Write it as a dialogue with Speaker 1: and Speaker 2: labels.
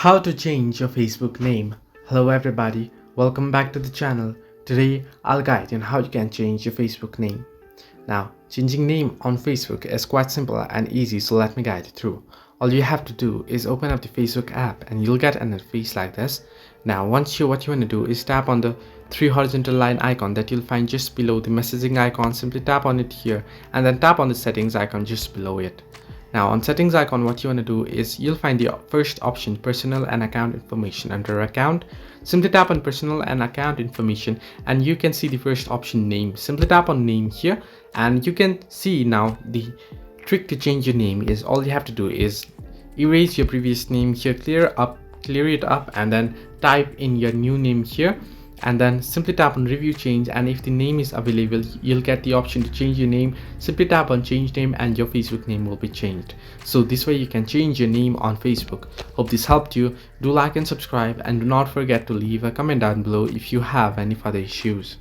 Speaker 1: How to change your Facebook name. Hello everybody, welcome back to the channel. Today I'll guide you on how you can change your Facebook name. Now, changing name on Facebook is quite simple and easy, so let me guide you through. All you have to do is open up the Facebook app and you'll get an interface like this. Now, what you want to do is tap on the three horizontal line icon that you'll find just below the messaging icon. Simply tap on it here and then tap on the settings icon just below it. Now on settings icon, what you want to do is you'll find the first option, personal and account information. Under account, simply tap on personal and account information and you can see the first option, name. Simply tap on name here and you can see now the trick to change your name is all you have to do is erase your previous name here, clear it up and then type in your new name here and then simply tap on review change, and if the name is available you'll get the option to change your name. Simply tap on change name and your Facebook name will be changed. So this way you can change your name on Facebook. Hope this helped you. Do like and subscribe and do not forget to leave a comment down below if you have any further issues.